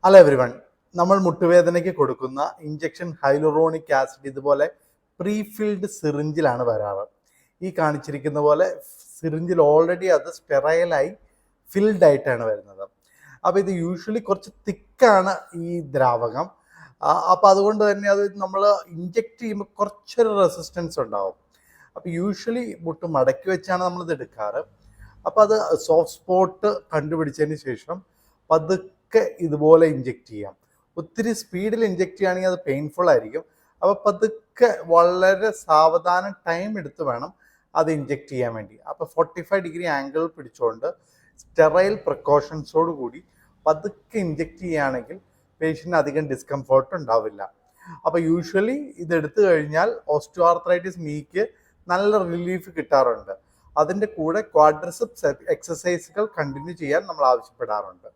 Hello everyone, നമ്മൾ മുട്ടുവേദനയ്ക്ക് കൊടുക്കുന്ന injection hyaluronic acid ഇതുപോലെ പ്രീ ഫിൽഡ് സിറിഞ്ചിലാണ് വരാറ്. ഈ കാണിച്ചിരിക്കുന്ന പോലെ സിറിഞ്ചിൽ ഓൾറെഡി അത് സ്റ്റെറൈലായി ഫിൽഡ് ആയിട്ടാണ് വരുന്നത്. അപ്പോൾ ഇത് യൂഷ്വലി കുറച്ച് തിക്കാണ് ഈ ദ്രാവകം. അപ്പോൾ അതുകൊണ്ട് തന്നെ അത് നമ്മൾ ഇഞ്ചെക്ട് ചെയ്യുമ്പോൾ കുറച്ചൊരു റെസിസ്റ്റൻസ് ഉണ്ടാവും. അപ്പോൾ യൂഷ്വലി മുട്ട് മടക്കി വെച്ചാണ് നമ്മളിത് എടുക്കാറ്. അപ്പോൾ അത് സോഫ്റ്റ് സ്പോട്ട് കണ്ടുപിടിച്ചതിന് ശേഷം പതുക്കെ ഇതുപോലെ ഇഞ്ചെക്ട് ചെയ്യാം. ഒത്തിരി സ്പീഡിൽ ഇഞ്ചെക്ട് ചെയ്യുകയാണെങ്കിൽ അത് പെയിൻഫുൾ ആയിരിക്കും. അപ്പോൾ പതുക്കെ വളരെ സാവധാനം ടൈം എടുത്ത് വേണം അത് ഇഞ്ചെക്ട് ചെയ്യാൻ വേണ്ടി. അപ്പോൾ 45 ഡിഗ്രി ആംഗിൾ പിടിച്ചുകൊണ്ട് സ്റ്റെറൈൽ പ്രിക്കോഷൻസോട് കൂടി പതുക്കെ ഇഞ്ചെക്ട് ചെയ്യുകയാണെങ്കിൽ പേഷ്യൻറ്റിന് അധികം ഡിസ്കംഫോർട്ട് ഉണ്ടാവില്ല. അപ്പോൾ യൂഷ്വലി ഇതെടുത്തു കഴിഞ്ഞാൽ ഓസ്റ്റിയോആർത്രൈറ്റിസ് നീക്ക് നല്ല റിലീഫ് കിട്ടാറുണ്ട്. അതിൻ്റെ കൂടെ ക്വാഡ്രിസെപ്സ് എക്സസൈസുകൾ കണ്ടിന്യൂ ചെയ്യാൻ നമ്മൾ ആവശ്യപ്പെടാറുണ്ട്.